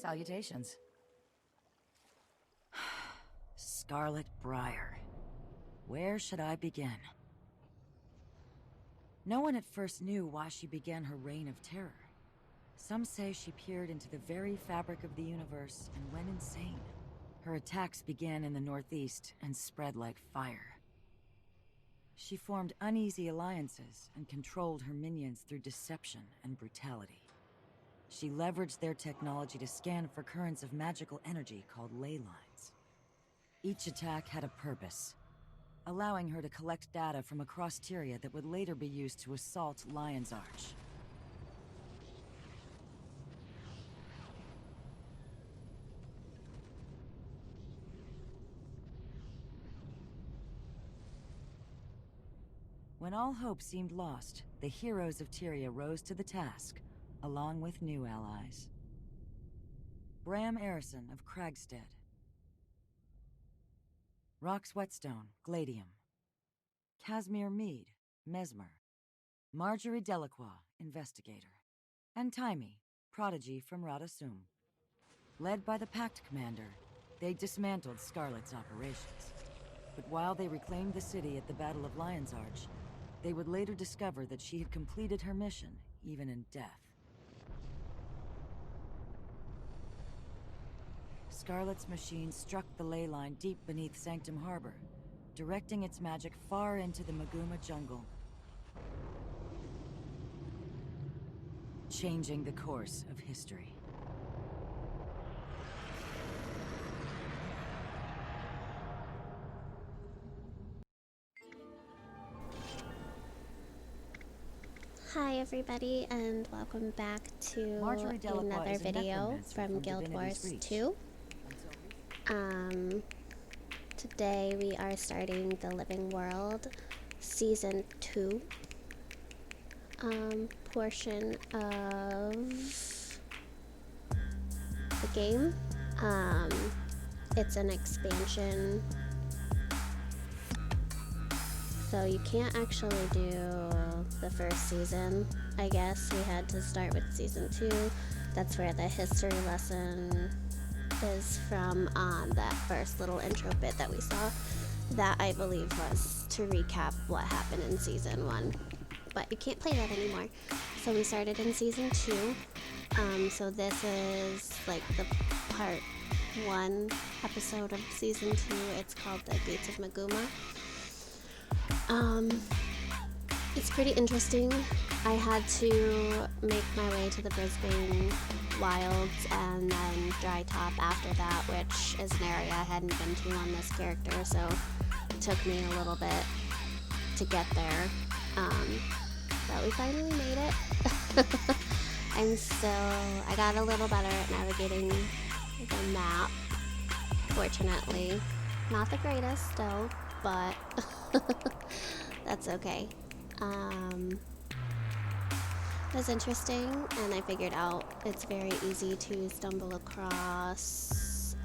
Salutations. Scarlet Briar. Where should I begin? No one at first knew why she began her reign of terror. Some say she peered into the very fabric of the universe and went insane. Her attacks began in the northeast and spread like fire. She formed uneasy alliances and controlled her minions through deception and brutality. She leveraged their technology to scan for currents of magical energy called ley lines. Each attack had a purpose, allowing her to collect data from across Tyria that would later be used to assault Lion's Arch. When all hope seemed lost, the heroes of Tyria rose to the task, along with new allies. Bram Arison of Kragstead. Rox Whetstone, Gladium. Casimir Mead, Mesmer. Marjorie Delacroix, Investigator. And Taimi, Prodigy from Radasum. Led by the Pact Commander, they dismantled Scarlet's operations. But while they reclaimed the city at the Battle of Lion's Arch, they would later discover that she had completed her mission, even in death. Scarlet's machine struck the ley line deep beneath Sanctum Harbor, directing its magic far into the Maguuma jungle, changing the course of history. Hi everybody, and welcome back to another video from Guild Wars 2. Today we are starting the Living World Season 2 portion of the game. It's an expansion, so you can't actually do the first season. I guess we had to start with Season 2. That's where the history lesson is from, that first little intro bit that we saw. That, I believe, was to recap what happened in Season 1. But you can't play that anymore. So we started in Season 2. So this is like the part 1 episode of Season 2. It's called The Gates of Maguuma. It's pretty interesting. I had to make my way to the Brisbane Wilds and then Dry Top after that, which is an area I hadn't been to on this character, so it took me a little bit to get there. But we finally made it. I got a little better at navigating the map, fortunately. Not the greatest still, but that's okay. It was interesting, and I figured out it's very easy to stumble across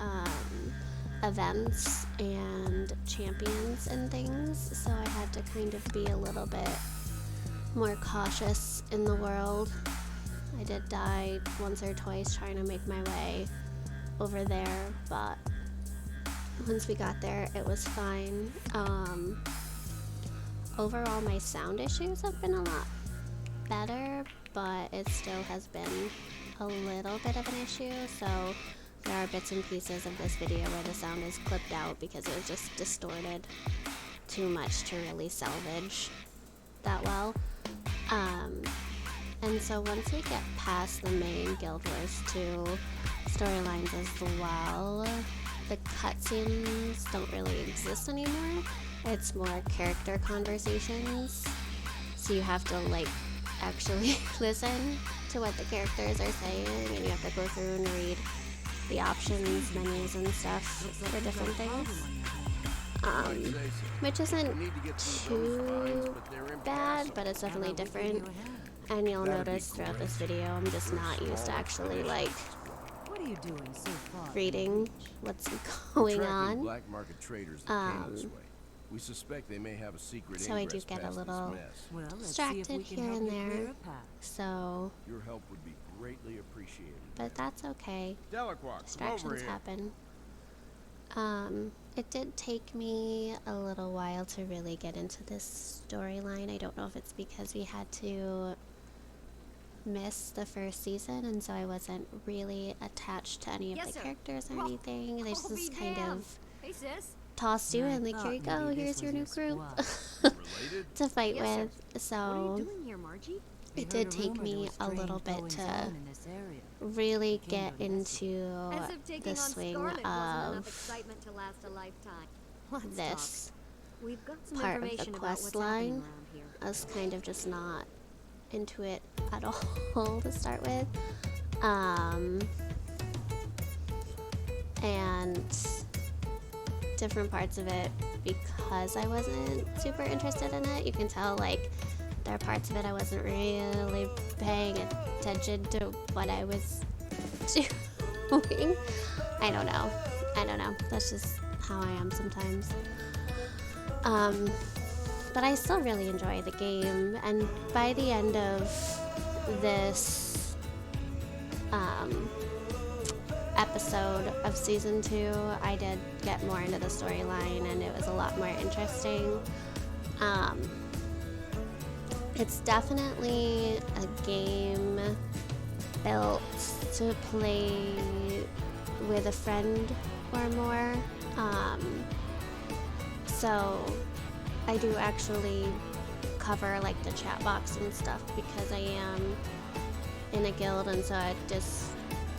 events and champions and things, so I had to kind of be a little bit more cautious in the world. I did die once or twice trying to make my way over there, but once we got there, it was fine. Overall, my sound issues have been a lot better, but it still has been a little bit of an issue, so there are bits and pieces of this video where the sound is clipped out because it was just distorted too much to really salvage that well. And so once we get past the main Guild Wars 2 storylines as well, the cutscenes don't really exist anymore. It's more character conversations, so you have to like actually listen to what the characters are saying, and you have to go through and read the options, menus, and stuff for different things, which isn't too bad, but it's definitely different. And you'll notice throughout this video, I'm just not used to actually like reading what's going on. We suspect they may have a secret so I do get a little distracted here and there. So your help would be greatly appreciated. but that's okay. Delacroix, come over Distractions here. happen. It did take me a little while to really get into this storyline. I don't know if it's because we had to miss the first season, and so I wasn't really attached to any of the characters or anything. They just kind of Hey, sis. tossed you I and like, here you thought go, maybe here's this your was new your group squad. Related? to fight Yes, sir. with. What are So you doing here, Margie? We it heard did a take rumor there me was a little strange bit goings to on in this area. really We came get to investigate. into As if taking the on swing Scarlet wasn't enough of excitement to last a lifetime. Let's this talk. We've got some part of the information about quest what's happening line. around here. I was kind of just not into it at all to start with. And different parts of it, because I wasn't super interested in it, you can tell like there are parts of it I wasn't really paying attention to what I was doing. I don't know. That's just how I am sometimes. But I still really enjoy the game, and by the end of this episode of season 2, I did get more into the storyline, and it was a lot more interesting. It's definitely a game built to play with a friend or more. So I do actually cover like the chat box and stuff because I am in a guild, and so I just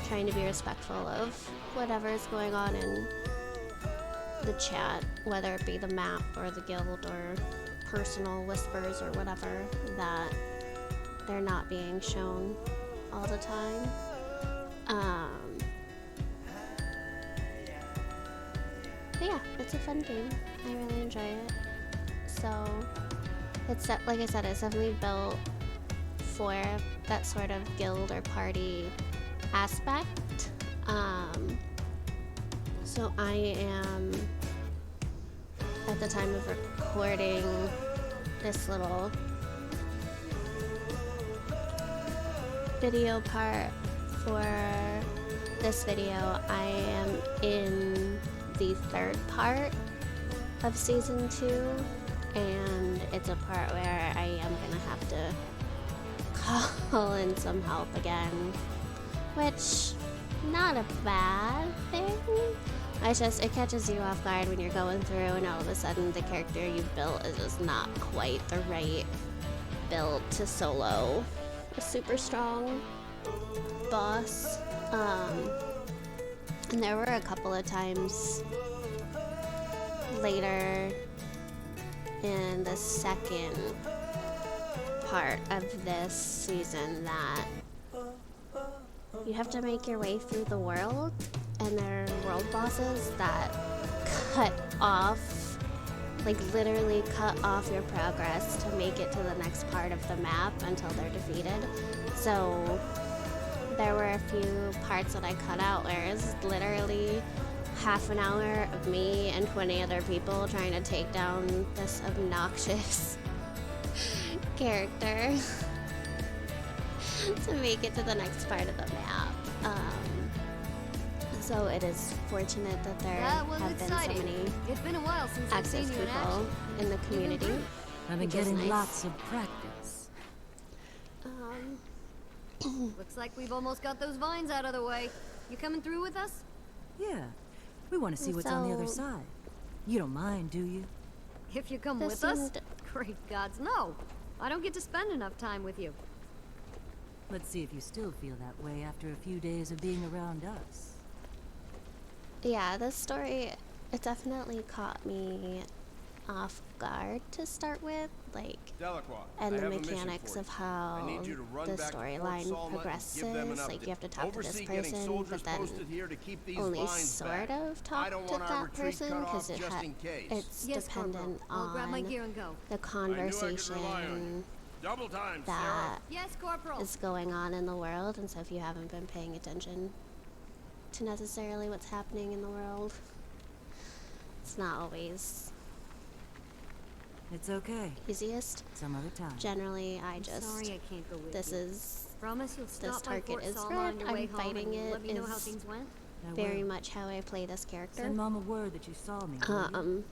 trying to be respectful of whatever is going on in the chat, whether it be the map or the guild or personal whispers or whatever, that they're not being shown all the time. But yeah, it's a fun game. I really enjoy it. So it's like I said, it's definitely built for that sort of guild or party aspect. So I am, at the time of recording this little video part for this video, I am in the 3rd part of season 2, and it's a part where I am gonna have to call in some help again, which not a bad thing. It's just, it catches you off guard when you're going through and all of a sudden the character you've built is just not quite the right build to solo a super strong boss. And there were a couple of times later in the 2nd part of this season that you have to make your way through the world, and there are world bosses that cut off, like literally cut off your progress to make it to the next part of the map until they're defeated. So there were a few parts that I cut out where it's literally half an hour of me and 20 other people trying to take down this obnoxious character to make it to the next part of the map. So it is fortunate that there That was have been exciting. so many It's been a while since I've active seen you in people action. in the community. I've been Which is getting nice. lots of practice. Looks like we've almost got those vines out of the way. You coming through with us? Yeah, we want to see what's on the other So- side. You don't mind, do you? If you come This with us? seemed- Great gods, no. I don't get to spend enough time with you. Let's see if you still feel that way after a few days of being around us. Yeah, this story, it definitely caught me off guard to start with, like, Delacroix, and I the have a mission mechanics for of you. how I need you to run the back to Fort storyline Salma and give them progresses. an Like, you have to update. talk to this Oversee getting person, soldiers but then posted here to keep these only vines sort back. of I talk don't to want our that retreat person cut off because just in case. it's Yes, dependent Corporal. I'll grab my gear and go. the conversation Double time, that Yes, Corporal. is going on in the world, and so if you haven't been paying attention to necessarily what's happening in the world, it's not always It's okay. easiest. Some other time. Generally, I I'm just sorry I can't go with this you. is Promise you'll this stop by target Fort is Salma on red, your way I'm home fighting and it let me know how is things went. I very will. much how I play this character. Send Mom a word that you saw me, will you?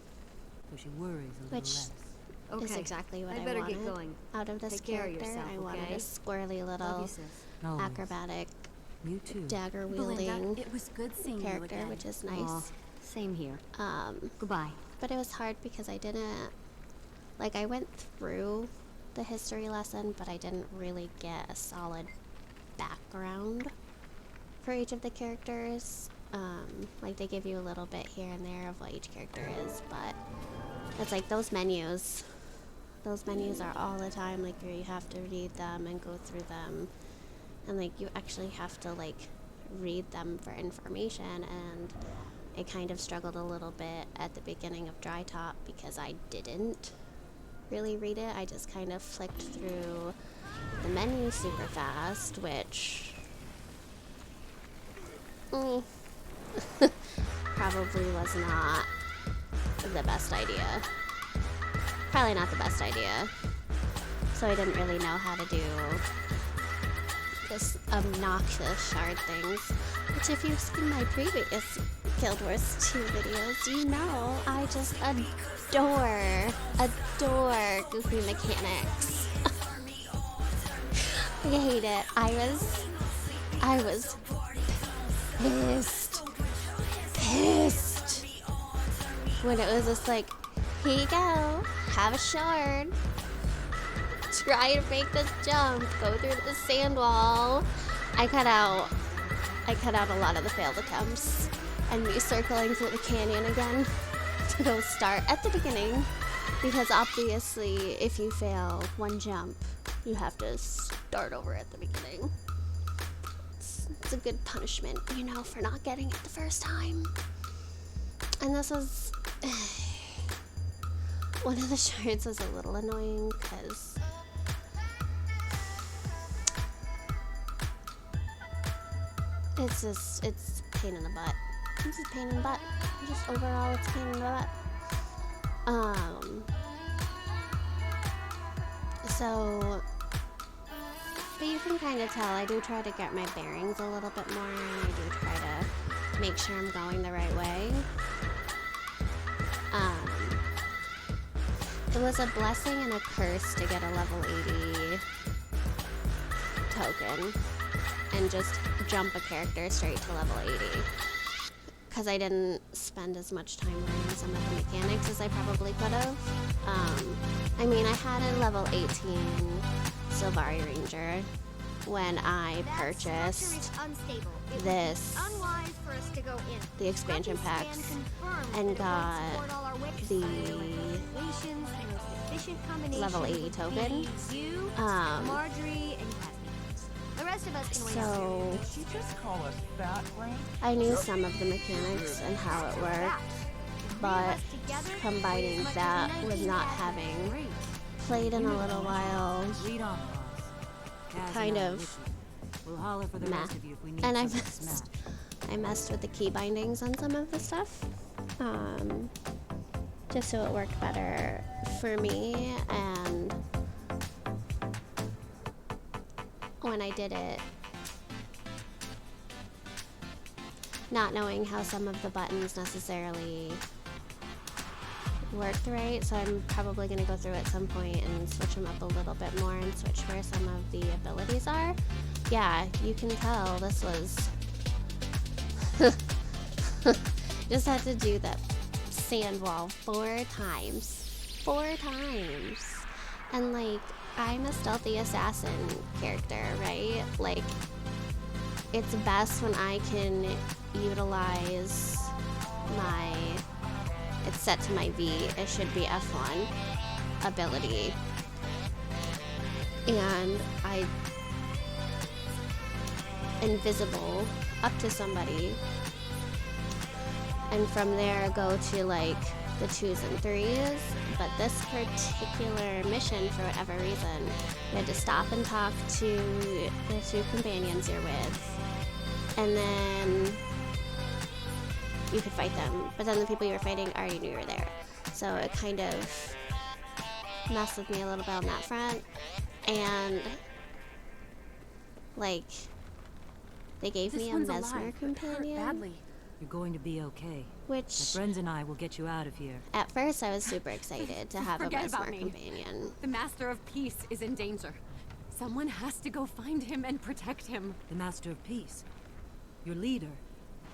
So she worries a little Which less. Okay. is exactly what I I better wanted get going. out of this Take care of character. yourself, I wanted okay? a squirrely Love little you, sis. Always. acrobatic You too. dagger Belinda, wielding it was good seeing you character, again. which is Aw, nice. same here. Um, Goodbye. but it was hard because I didn't, like, I went through the history lesson, but I didn't really get a solid background for each of the characters. Like, they give you a little bit here and there of what each character is, but it's like those menus are all the time, like, where you have to read them and go through them, and, like, you actually have to, like, read them for information, and I kind of struggled a little bit at the beginning of Dry Top because I didn't really read it. I just kind of flicked through the menu super fast, which probably was not the best idea. Probably not the best idea. So I didn't really know how to do this obnoxious shard things. Which, if you've seen my previous Guild Wars 2 videos, you know I just adore goofy mechanics. I hate it. I was pissed when it was just like, here you go, have a shard, try to make this jump, go through the sand wall. I cut out a lot of the failed attempts and me circling through the canyon again to go start at the beginning, because obviously if you fail one jump, you have to start over at the beginning. It's a good punishment, you know, for not getting it the first time. And this was one of the shards was a little annoying because it's pain in the butt. This is pain in the butt. Just overall, it's pain in the butt. So, but you can kind of tell I do try to get my bearings a little bit more, and I do try to make sure I'm going the right way. It was a blessing and a curse to get a level 80 token and just jump a character straight to level 80. Because I didn't spend as much time learning some of the mechanics as I probably could have. I mean, I had a level 18 Sylvari Ranger when I purchased this, the expansion packs, and got the level 80 token. So I knew some of the mechanics and how it worked, but combining that with not having played in a little while, kind of meh. And I messed with the key bindings on some of the stuff, just so it worked better for me. And when I did it, not knowing how some of the buttons necessarily worked right, so I'm probably going to go through at some point and switch them up a little bit more and switch where some of the abilities are. Yeah, you can tell this was just had to do that sand wall 4 times. 4 times. And like, I'm a stealthy assassin character, right? Like, it's best when I can utilize my, it's set to my V, it should be F1 ability. And I invisible up to somebody, and from there go to like the 2s and 3s. But this particular mission, for whatever reason, you had to stop and talk to the 2 companions you're with, and then you could fight them. But then the people you were fighting already knew you were there, so it kind of messed with me a little bit on that front. And Like, they gave This me a one's mesmer alive, but hurt companion, badly. You're going to be okay. companion, My which friends and I will get you out of here. at first I was super excited to have a Forget mesmer about me. companion. The Master of Peace is in danger. Someone has to go find him and protect him. The Master of Peace. Your leader.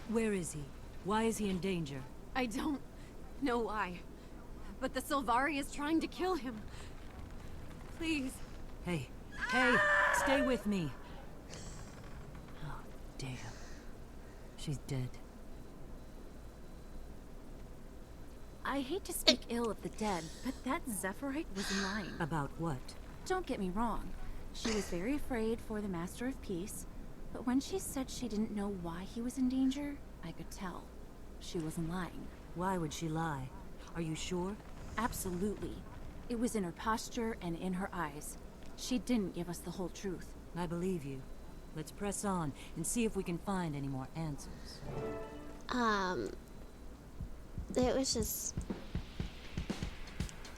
Where is he? Why is he in danger? I don't know why, but the Sylvari is trying to kill him. Please. Hey, stay with me. Oh, damn. She's dead. I hate to speak ill of the dead, but that Zephyrite was lying. About what? Don't get me wrong. She was very afraid for the Master of Peace, but when she said she didn't know why he was in danger, I could tell. She wasn't lying. Why would she lie? Are you sure? Absolutely. It was in her posture and in her eyes. She didn't give us the whole truth. I believe you. Let's press on and see if we can find any more answers. It was just,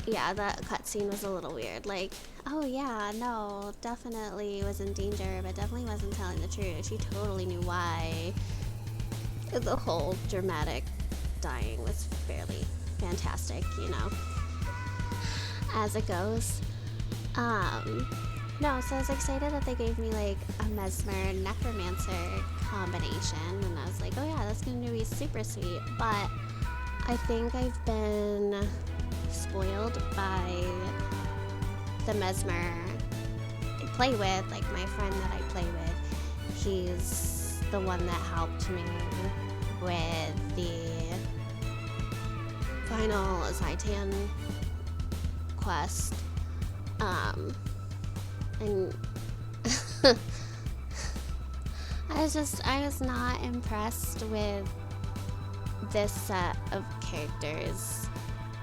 yeah, that cutscene was a little weird. Like, oh yeah, no, definitely was in danger, but definitely wasn't telling the truth. She totally knew why. The whole dramatic dying was fairly fantastic, you know, as it goes. No, so I was excited that they gave me like a mesmer necromancer combination, and I was like, oh yeah, that's going to be super sweet. But I think I've been spoiled by the mesmer I play with, like my friend that I play with. He's the one that helped me with the final Zaitan quest. And I was not impressed with this set of characters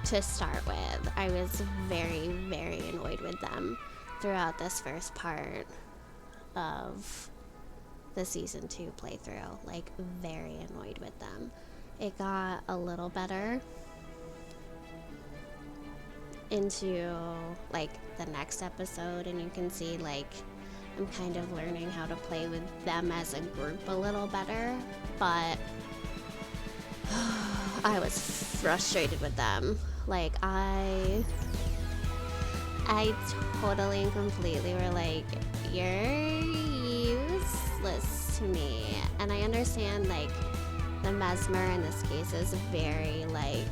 to start with. I was very, very annoyed with them throughout this first part of the season 2 playthrough. Like, very annoyed with them. It got a little better into like the next episode, and you can see like I'm kind of learning how to play with them as a group a little better, but I was frustrated with them. Like I totally and completely were like, you're useless to me. And I understand like the mesmer in this case is very like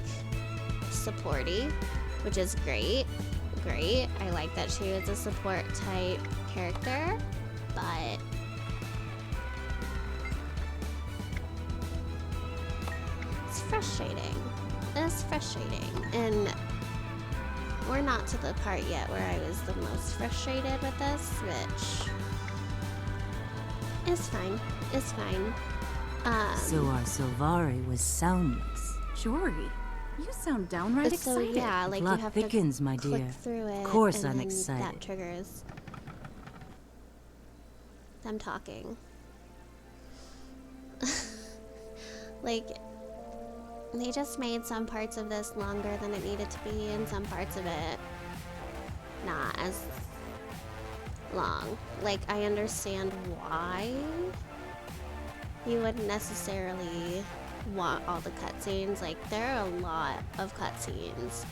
supporty, which is great. I like that she was a support type character, but it's frustrating. It's frustrating. And we're not to the part yet where I was the most frustrated with this, which is fine. It's fine. So our Sylvari was soundless. Jory, you sound downright So excited. yeah, like you Plot have thickens, to my click dear. through it. Of course and I'm then excited. That triggers them talking. Like, they just made some parts of this longer than it needed to be, and some parts of it not as long. Like, I understand why you wouldn't necessarily want all the cutscenes. Like, there are a lot of cutscenes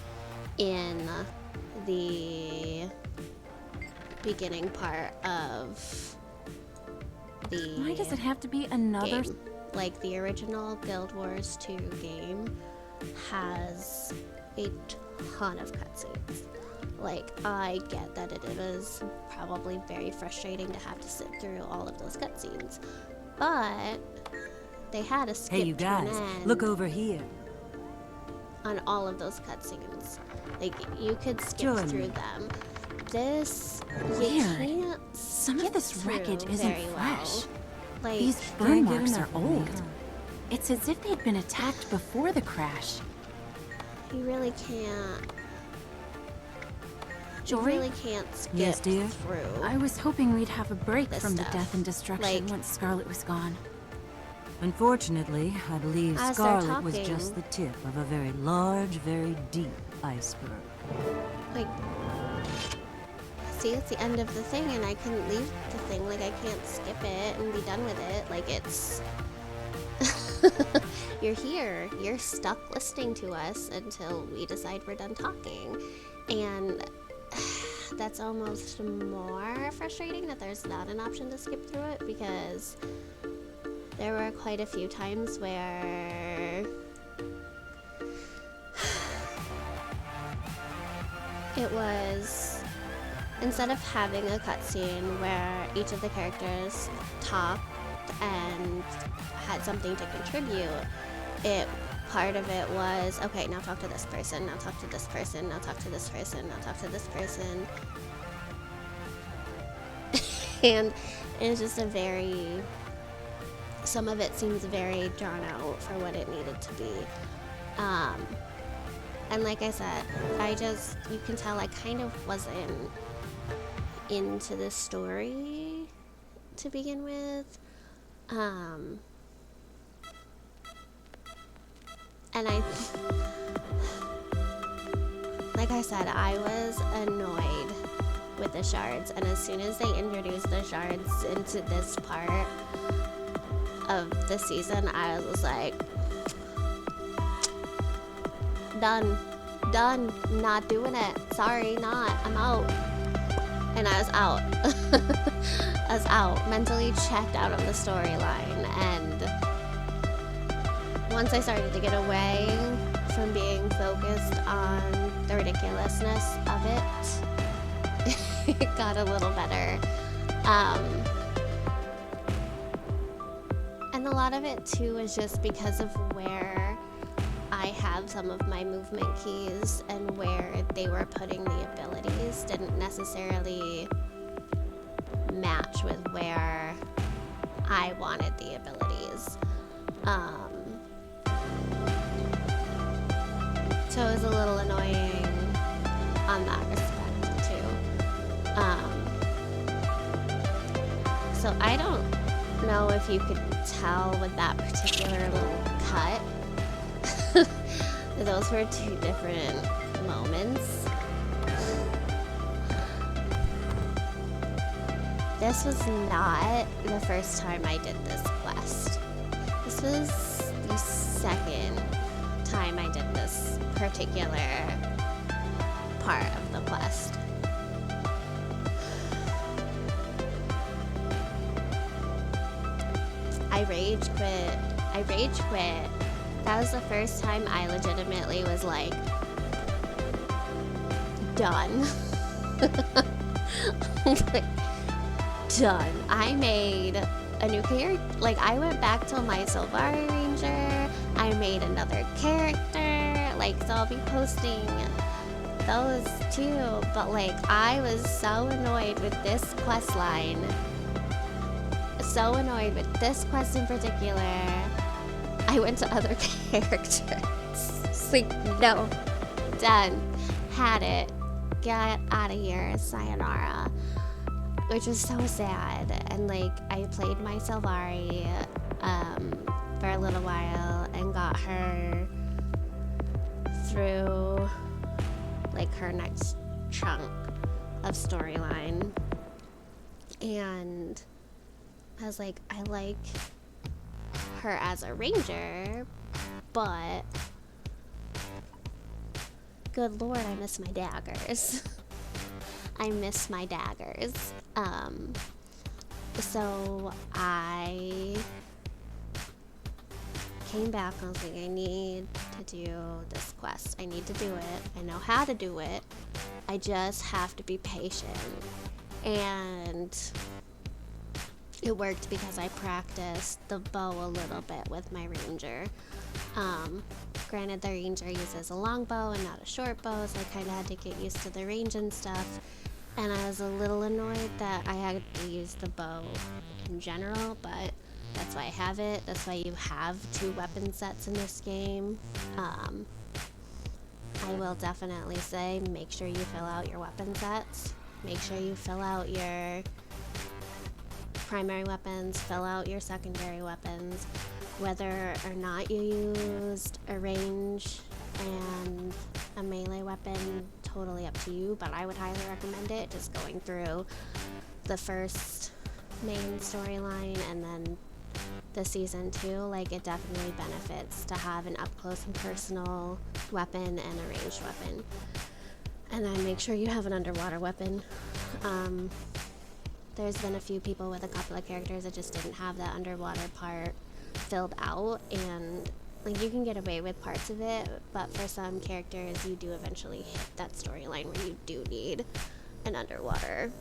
in the beginning part of the Why does it have to be another? game. Like, the original Guild Wars 2 game has a ton of cutscenes. Like, I get that it is probably very frustrating to have to sit through all of those cutscenes, but they had a skip Hey, you to an guys, end look over here. on all of those cutscenes. Like, you could skip Join through me. them. This, you Weird. can't Some of skip this through wreckage isn't very fresh. well. Like, These Can't burn get marks are enough of me, old. huh? It's as if they'd been attacked before the crash. you really can't. You Jory, really can't skip Yes, dear? through. I was hoping we'd have a break This from stuff. the death and destruction Like- once Scarlet was gone. Unfortunately, I believe As they're Scarlet was talking- just the tip of a very large, very deep iceberg. Like, see, it's the end of the thing and I couldn't leave the thing. Like, I can't skip it and be done with it. Like, it's... You're here. You're stuck listening to us until we decide we're done talking. And that's almost more frustrating that there's not an option to skip through it, because there were quite a few times where it was, instead of having a cutscene where each of the characters talked and had something to contribute, part of it was, okay, now talk to this person, now talk to this person, now talk to this person, now talk to this person. And it's just a very, some of it seems very drawn out for what it needed to be. And like I said, you can tell I kind of wasn't into the story to begin with. And like I said, I was annoyed with the shards, and as soon as they introduced the shards into this part of the season, I was like, done, not doing it, sorry, I'm out. And I was out. I was out, mentally checked out of the storyline, and once I started to get away from being focused on the ridiculousness of it, it got a little better. And a lot of it too is just because of where I have some of my movement keys, and where they were putting the abilities didn't necessarily match with where I wanted the abilities. So it was a little annoying on that respect too. So I don't know if you could tell with that particular little cut. Those were two different moments. This was not the first time I did this quest. This was the second time I did this particular part of the quest. I rage quit. That was the first time I legitimately was like, done. Like, done. I made a new character. Like, I went back to my Sylvari Ranger. I made another character. Like, so I'll be posting those too. But like, I was so annoyed with this quest line. So annoyed with this quest in particular. I went to other characters. It's like, no. Done. Had it. Get out of here. Sayonara. Which was so sad. And like, I played my Sylvari for a little while and got her through like her next chunk of storyline. And I was like, I like her as a ranger, but good lord, I miss my daggers. I miss my daggers. So I came back and I was like, I need to do this quest. I need to do it. I know how to do it. I just have to be patient. And it worked because I practiced the bow a little bit with my ranger. Granted, the ranger uses a long bow and not a short bow, so I kind of had to get used to the range and stuff. And I was a little annoyed that I had to use the bow in general, but that's why I have it. That's why you have 2 weapon sets in this game. I will definitely say, make sure you fill out your weapon sets. Make sure you fill out your primary weapons, fill out your secondary weapons. Whether or not you used a range and a melee weapon totally up to you, but I would highly recommend it. Just going through the first main storyline and then the season 2, like, it definitely benefits to have an up close and personal weapon and a ranged weapon. And then make sure you have an underwater weapon. There's been a few people with a couple of characters that just didn't have that underwater part filled out, and like, you can get away with parts of it, but for some characters you do eventually hit that storyline where you do need an underwater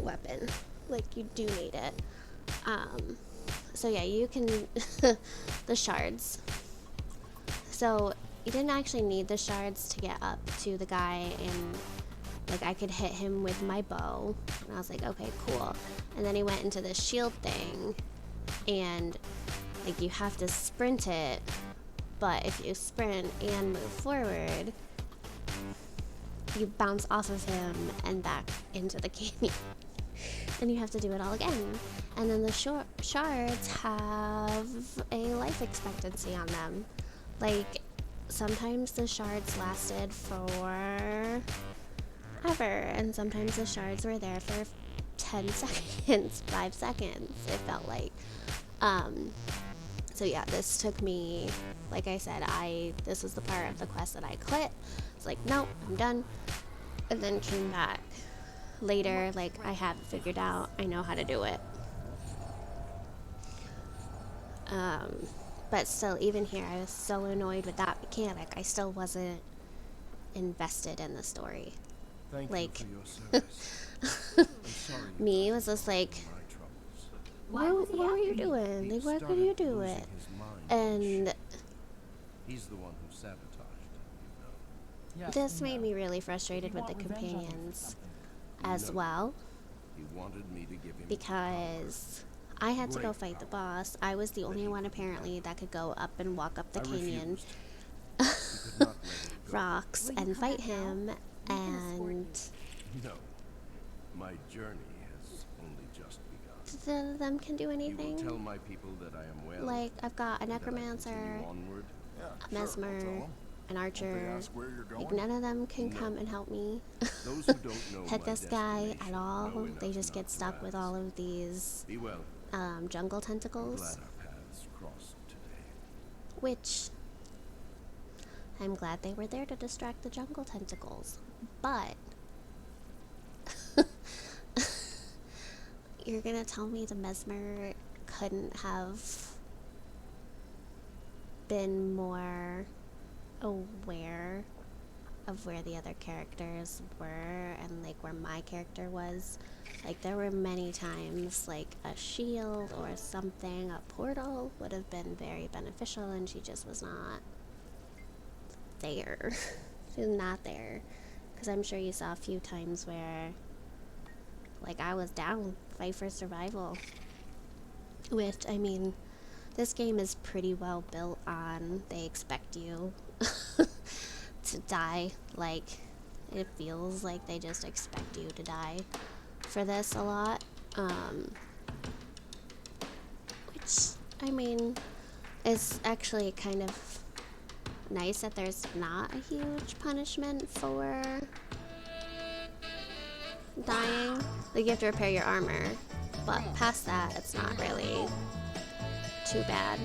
weapon. Like, you do need it. So yeah, you can the shards. So you didn't actually need the shards to get up to the guy, and like, I could hit him with my bow, and I was like, okay, cool. And then he went into the shield thing, and like, you have to sprint it, but if you sprint and move forward, you bounce off of him and back into the canyon. And you have to do it all again. And then the shards have a life expectancy on them. Like, sometimes the shards lasted for ever, and sometimes the shards were there for 10 seconds, 5 seconds, it felt like. So yeah, this took me, like I said, this was the part of the quest that I quit. It's like, nope, I'm done. And then came back later, like, I have it figured out, I know how to do it. But still, even here, I was so annoyed with that mechanic. I still wasn't invested in the story. Thank Like, you for your service. I'm sorry you me caused was just like, my troubles. what were you doing? Like, why could you do it? And He's the one who sabotaged it, you know. this made me really frustrated with the companions as well, He wanted me to give him because I had to go fight the boss. I was the only one apparently that could go up and walk up the canyon He could not let it go. rocks and fight him, and No. My journey has only just begun. none of them can do You will anything. tell my people that I am well. Like, I've got a and that I necromancer, continue onward. a mesmer, an archer. Like, none of them can come and help me. Those who don't know Hit my this guy at destination all. know They enough just get not to stuck with ask. all of these Be well. jungle I'm tentacles, glad our paths crossed today. which I'm glad they were there to distract the jungle tentacles. But you're gonna tell me the mesmer couldn't have been more aware of where the other characters were and like where my character was? Like, there were many times like a shield or something, a portal would have been very beneficial, and she just was not there. She was not there. Because I'm sure you saw a few times where like I was down, fight for survival. Which, I mean, this game is pretty well built on they expect you to die. Like, it feels like they just expect you to die for this a lot. Which, I mean, is actually kind of nice that there's not a huge punishment for dying. Like, you have to repair your armor, but past that, it's not really too bad.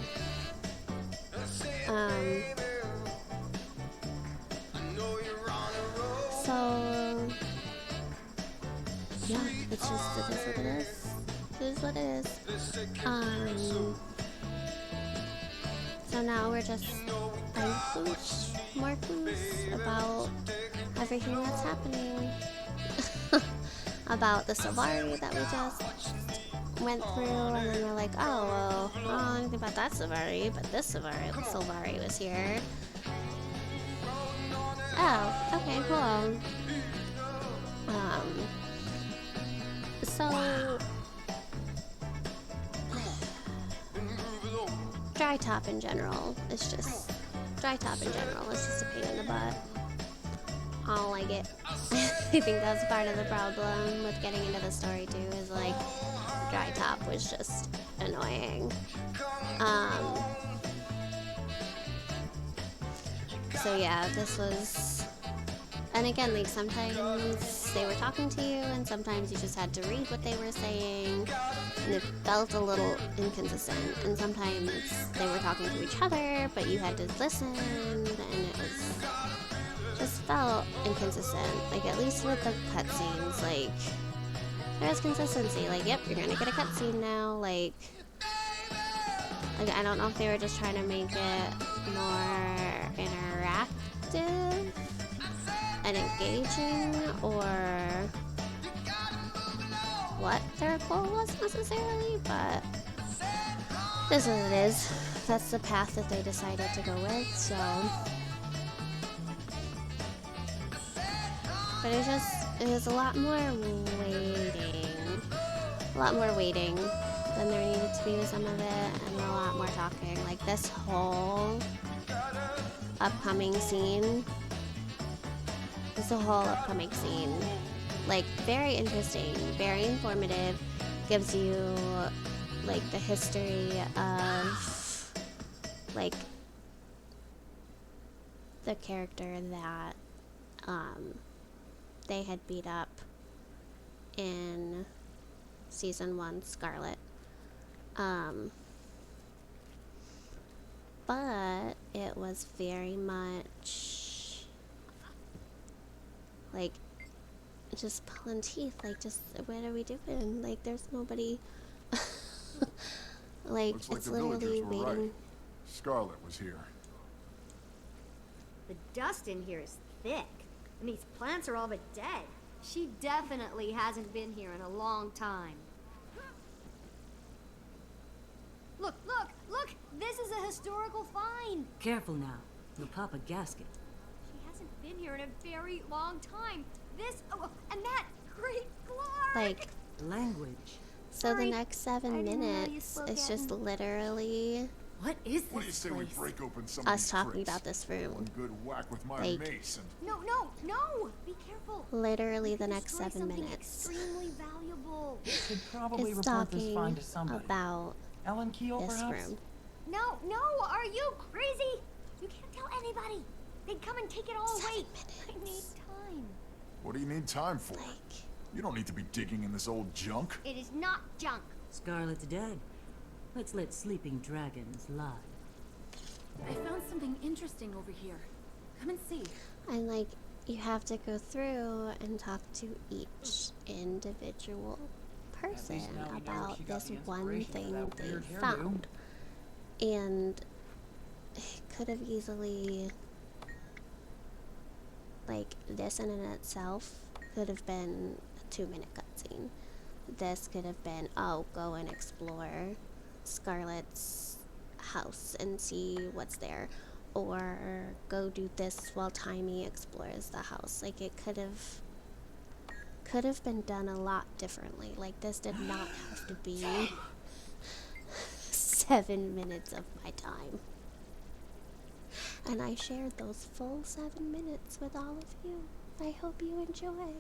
So yeah, it's just, it is what it is. It is what it is. So now we're just finding clues, more clues about everything that's happening. About the Sylvari that we just went through, and then we're like, oh, well, I don't know anything about that Sylvari, but this Sylvari was here. Oh, okay, cool. So dry top in general, it's just a pain in the butt. I don't like it. I think that's part of the problem with getting into the story too, is like dry top was just annoying. So yeah, this was And again, like sometimes they were talking to you, and sometimes you just had to read what they were saying, and it felt a little inconsistent. And sometimes they were talking to each other, but you had to listen, and it was just felt inconsistent. Like at least with the cutscenes, like there was consistency. Like, yep, you're gonna get a cutscene now. Like I don't know if they were just trying to make it more interactive and engaging, or what their goal was necessarily, but this is what it is. That's the path that they decided to go with, so. But it was a lot more waiting than there needed to be with some of it, and a lot more talking. Like this whole upcoming scene. Like very interesting, very informative, gives you like the history of like the character that they had beat up in season 1, Scarlet. But it was very much like just pulling teeth, like just what are we doing? Like there's nobody like Looks like it's the literally villagers were waiting. right. Scarlet was here. The dust in here is thick, and these plants are all but dead. She definitely hasn't been here in a long time. Look, look, look! This is a historical find! Careful now. You'll pop a gasket. She hasn't been here in a very long time. This, oh, and that, great Clark! Like Language. so the Sorry, next I 7 didn't know you minutes spoke is just Latin. literally What is What do you this say we place? break open some of us these talking crates? about this room. One good whack with my Like- mace and No, no, no! Be careful! Literally the You next destroy 7 something minutes extremely valuable. Should probably is report this talking find to somebody. about Ellen Keel, this perhaps? room. No, no, are you crazy? You can't tell anybody. They'd come and take it all 7 away. I minutes. need time. what do you need time for? Like You don't need to be digging in this old junk. It is not junk. Scarlet's dead. Let's let sleeping dragons lie. I found something interesting over here. Come and see. and like you have to go through and talk to each individual person least now we know where about she got this the one inspiration for thing that they weird hairdo. found. And it could have easily, like, this in and itself could have been a 2-minute cutscene. This could have been, oh, go and explore Scarlet's house and see what's there. Or go do this while Timey explores the house. Like, it could have been done a lot differently. Like, this did not have to be 7 minutes of my time. And I shared those full 7 minutes with all of you. I hope you enjoy.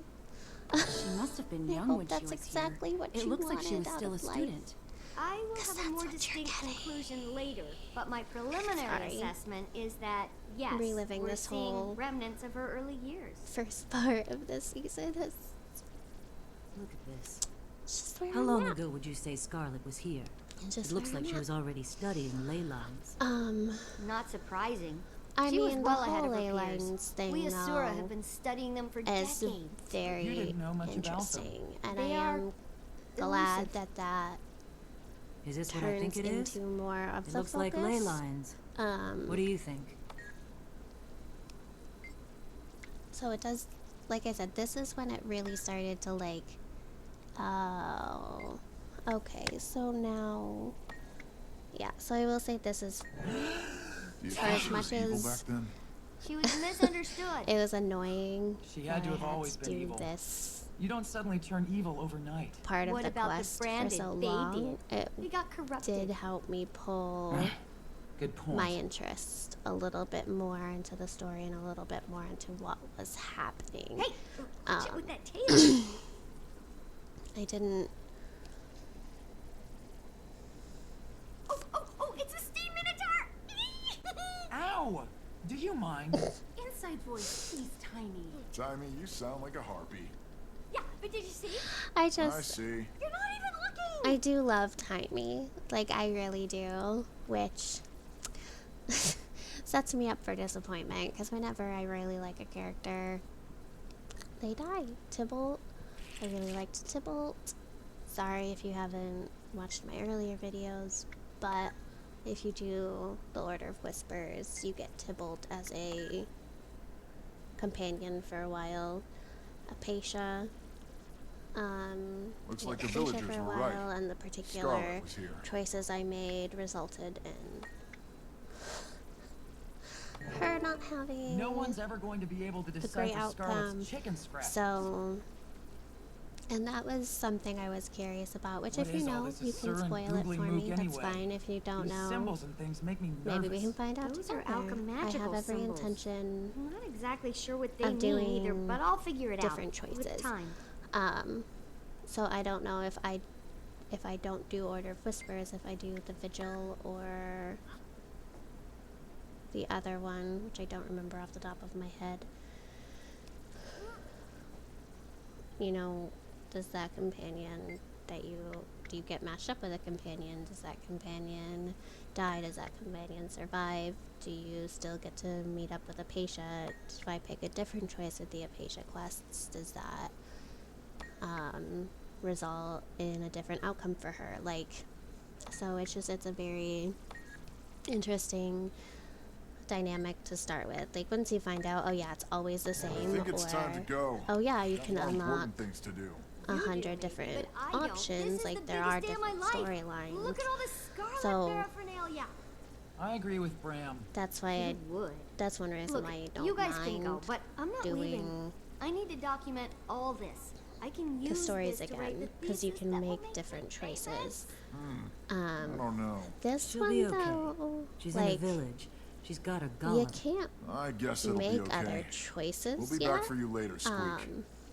She must have been I young hope when that's she was exactly here. what It you looks like she was wanted still a out of life. student. I will 'Cause have a that's more what you're distinct getting. conclusion later, but my preliminary Sorry. assessment is that, yes, Reliving we're this seeing whole- remnants of her early years. First part of this season is Look at this. just where How I'm long at. ago would you say Scarlet was here? Just It looks where like I'm she at. was already studying ley lines. Not surprising. I She mean, was the well ahead whole of her ley peers. lines thing, We Asura though, have been studying them for is decades. You very didn't know much about them. interesting, and They I are am glad elusive. that Is this what I turns think it is? into more of It the looks focus. like ley lines. What do you think? So it does, like I said, this is when it really started to like, oh, okay, so now, yeah, so I will say this is, Do you For think as she much was evil as- back then? She was misunderstood. it was annoying She had to that have I always to been do evil. this You don't suddenly turn evil overnight. part of What the about the quest for branded so they long. It We got corrupted. did help me pull Good point. my interest a little bit more into the story and a little bit more into what was happening. Hey, watch it Um, with that tail. I didn't. Oh, it's a steam minotaur! Ow! Do you mind? In inside voice, please, Tiny. Timmy, you sound like a harpy. Yeah, but did you see? I see. You're not even looking! I do love Tiny. Like, I really do. Which sets me up for disappointment, because whenever I really like a character, they die. Tybalt. I really liked Tybalt. Sorry if you haven't watched my earlier videos, but if you do the Order of Whispers, you get Tybalt as a companion for a while. Apatia. Looks yeah, like the Apatia villagers for a were while, right. and the particular Scarlet was here. choices I made resulted in her not having No one's ever going to be able to the decipher great outcome. Scarlet's chicken scratch. So, and that was something I was curious about, which What if you is all know, this you can Asura and spoil it googly for mook me, that's anyway? fine. If you don't These know, symbols and things make me nervous. maybe we can find out Those are together. I have alchemagical every symbols. intention I'm not exactly sure what they of mean doing either, but I'll figure it different out choices. with time. So I don't know if I don't do Order of Whispers, if I do the Vigil or the other one, which I don't remember off the top of my head. You know, does that companion that do you get matched up with a companion? Does that companion die? Does that companion survive? Do you still get to meet up with Apatia? If I pick a different choice with the Apatia quests, does that result in a different outcome for her? Like, so it's a very interesting dynamic to start with. Like, once you find out, oh yeah, it's always the same, I think it's time to go. oh yeah, you Got can more unlock important things to do. 100 different But I don't. options. This is Like, the there are biggest day of different my life. storylines. Look at all this Scarlet So- paraphernalia. I agree with Bram. That's why You would. that's one reason Look, why I don't you guys mind can go, but I'm not leaving. doing I need to document all this. I can use the stories this to write again, the because you thesis can that will make different famous. choices. I don't know. This She'll one be okay. though, She's in like, a village. She's got a you golem. can't I guess it'll make be okay. other choices We'll be yet. back for you later, Squeak.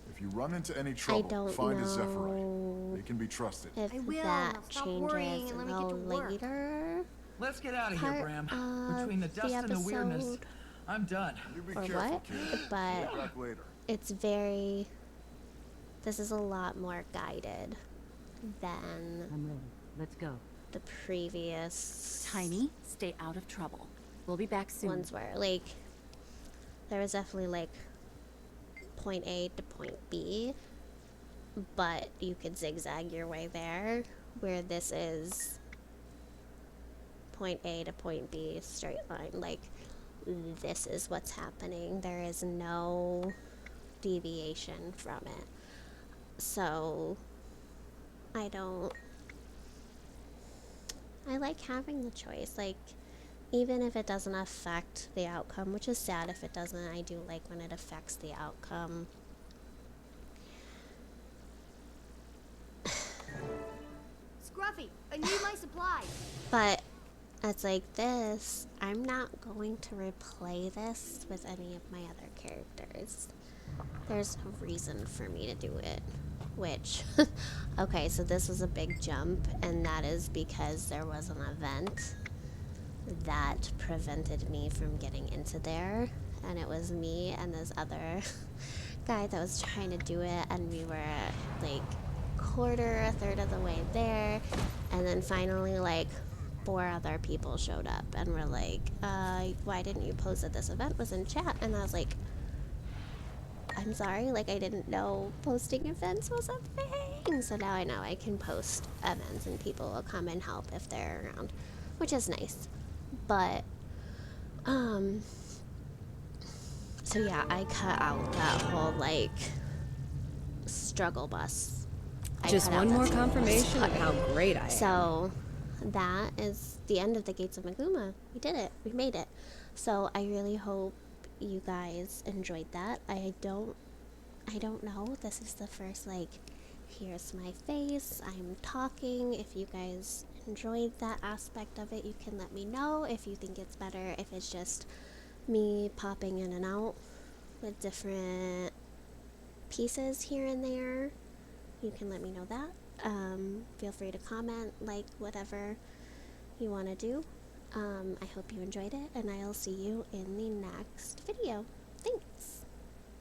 If you run into any I trouble, don't find a know Zephyrite. They can be trusted. if I will. that Now stop worrying changes and let in me get the to work. later Let's get out of here, part Bram. of Between the dust and the weirdness, episode, I'm done. You be or careful, what, kid. but Be back later. it's this is a lot more guided than I'm ready. Let's go. the previous Tiny, stay out of trouble. We'll be back soon. ones were. Like, there was definitely like point A to point B, but you could zigzag your way there, where this is point A to point B, straight line. Like, this is what's happening. There is no deviation from it. So, I like having the choice. Like, even if it doesn't affect the outcome, which is sad if it doesn't, I do like when it affects the outcome. Scruffy, I need my supplies. But it's like this, I'm not going to replay this with any of my other characters. There's no reason for me to do it. Which, okay, so this was a big jump, and that is because there was an event that prevented me from getting into there, and it was me and this other guy that was trying to do it, and we were like a third of the way there, and then finally like 4 other people showed up and were like, why didn't you post that this event was in chat? And I was like, I'm sorry, like, I didn't know posting events was a thing. So now I know I can post events and people will come and help if they're around, which is nice. But, so yeah, I cut out that whole, like, struggle bus. I Just cut out one that more struggle bus confirmation of part. how great I am. So, that is the end of the Gates of Maguuma. We did it. We made it. So, I really hope you guys enjoyed that. I don't know. This is the first, like, here's my face, I'm talking. If you guys enjoyed that aspect of it, you can let me know. If you think it's better if it's just me popping in and out with different pieces here and there, you can let me know that. Feel free to comment, like, whatever you want to do. I hope you enjoyed it, and I'll see you in the next video.